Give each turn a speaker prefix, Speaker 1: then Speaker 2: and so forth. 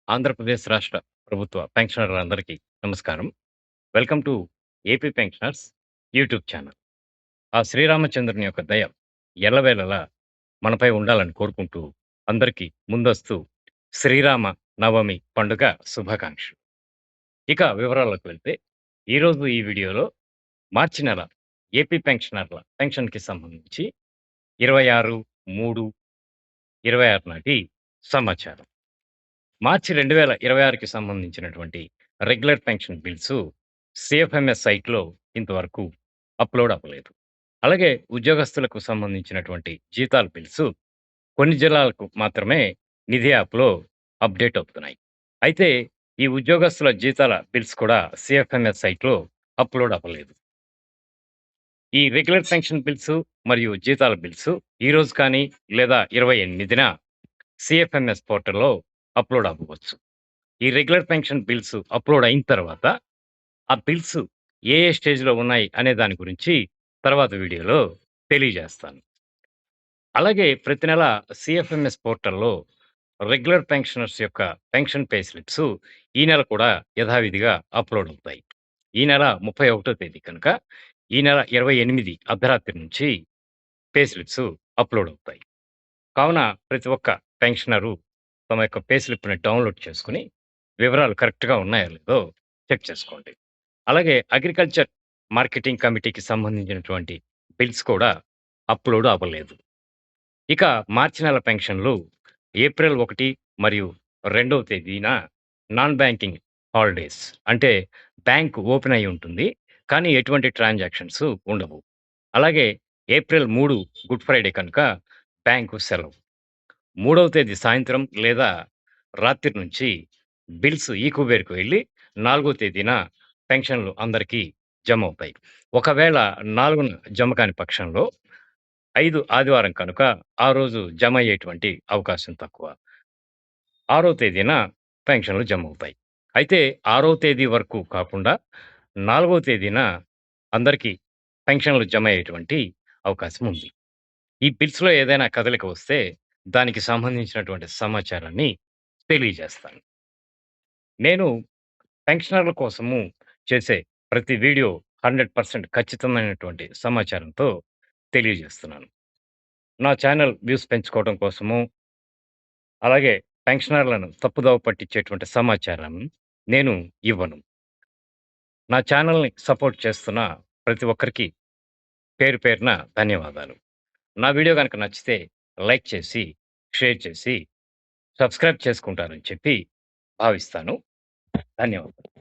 Speaker 1: ఆంధ్రప్రదేశ్ రాష్ట్ర ప్రభుత్వ పెన్షనర్లందరికీ నమస్కారం. Welcome to AP pensioners YouTube channel. ఆ శ్రీరామచంద్రుని యొక్క దయ ఎల్లవేళలా మనపై ఉండాలని కోరుకుంటూ అందరికీ ముందస్తు శ్రీరామ నవమి పండుగ శుభాకాంక్షలు. ఇక వివరాల్లోకి వెళ్తే ఈరోజు ఈ వీడియోలో మార్చి నెల ఏపీ పెన్షనర్ల పెన్షన్‌కి సంబంధించి 26/3/26 నాటి సమాచారం. మార్చి 2026కి సంబంధించినటువంటి రెగ్యులర్ పెన్షన్ బిల్సు సిఎఫ్ఎంఎస్ సైట్‌లో ఇంతవరకు అప్‌లోడ్ అవ్వలేదు. అలాగే ఉద్యోగస్తులకు సంబంధించినటువంటి జీతాల బిల్సు కొన్ని జిల్లాలకు మాత్రమే నిధి యాప్‌లో అప్‌డేట్ అవుతున్నాయి. అయితే ఈ ఉద్యోగస్తుల జీతాల బిల్స్ కూడా సిఎఫ్ఎంఎస్ సైట్‌లో అప్‌లోడ్ అవ్వలేదు. ఈ రెగ్యులర్ పెన్షన్ బిల్సు మరియు జీతాల బిల్సు ఈరోజు కానీ లేదా 28న సిఎఫ్ఎంఎస్ పోర్టల్‌లో అప్‌లోడ్ అవ్వవచ్చు. ఈ రెగ్యులర్ పెన్షన్ బిల్స్ అప్‌లోడ్ అయిన తర్వాత, ఆ బిల్స్ ఏ స్టేజ్‌లో ఉన్నాయి అనే దాని గురించి తర్వాత వీడియోలో తెలియజేస్తాను. అలాగే ప్రతి నెల సిఎఫ్ఎంఎస్ పోర్టల్‌లో రెగ్యులర్ పెన్షనర్స్ యొక్క పెన్షన్ పే స్లిప్స్ ఈ నెల కూడా యథావిధిగా అప్‌లోడ్ అవుతాయి. ఈ నెల 31 తేదీ కనుక, ఈ నెల 28 అర్ధరాత్రి నుంచి పే స్లిప్స్ అప్‌లోడ్ అవుతాయి. కావున ప్రతి ఒక్క పెన్షనరు తమ యొక్క పే స్లిప్‌ని డౌన్‌లోడ్ చేసుకొని, వివరాలు కరెక్ట్‌గా ఉన్నాయో లేదో చెక్ చేసుకోండి. అలాగే అగ్రికల్చర్ మార్కెటింగ్ కమిటీకి సంబంధించినటువంటి బిల్స్ కూడా అప్‌లోడ్ అవ్వలేదు. ఇక మార్చి నెల పెన్షన్‌లు ఏప్రిల్ 1 మరియు 2వ తేదీన నాన్ బ్యాంకింగ్ హాలిడేస్ అంటే బ్యాంక్ ఓపెన్ అయ్యి ఉంటుంది. కానీ ఎటువంటి ట్రాన్సాక్షన్స్ ఉండవు. అలాగే ఏప్రిల్ 3 గుడ్ ఫ్రైడే కనుక బ్యాంకు సెలవు. 3వ తేదీ సాయంత్రం లేదా రాత్రి నుంచి బిల్స్ ఈకుబేర్‌కు వెళ్లి 4 తేదీన పెన్షన్‌లు అందరికీ జమవుతాయి. ఒకవేళ 4న జమ కాని పక్షంలో 5 ఆదివారం కనుక ఆ రోజు జమ అయ్యేటువంటి అవకాశం తక్కువ. 6వ తేదీన పెన్షన్‌లు జమవుతాయి. అయితే 6వ తేదీ వరకు కాకుండా 4వ తేదీన అందరికీ పెన్షన్‌లు జమ అయ్యేటువంటి అవకాశం ఉంది. ఈ బిల్స్‌లో ఏదైనా కదలిక వస్తే దానికి సంబంధించినటువంటి సమాచారాన్ని తెలియజేస్తాను. నేను పెన్షనర్ల కోసము చేసే ప్రతి వీడియో 100% ఖచ్చితమైనటువంటి సమాచారంతో తెలియజేస్తున్నాను. నా ఛానల్ వ్యూస్ పెంచుకోవడం కోసము, అలాగే పెన్షనర్లను తప్పుదోవ పట్టించేటువంటి సమాచారం నేను ఇవ్వను. నా ఛానల్‌ని సపోర్ట్ చేస్తున్న ప్రతి ఒక్కరికి పేరు పేరున ధన్యవాదాలు. నా వీడియో గనక నచ్చితే లైక్ చేసి, షేర్ చేసి, సబ్స్క్రైబ్ చేసుకుంటారని చెప్పి భావిస్తాను. ధన్యవాదాలు.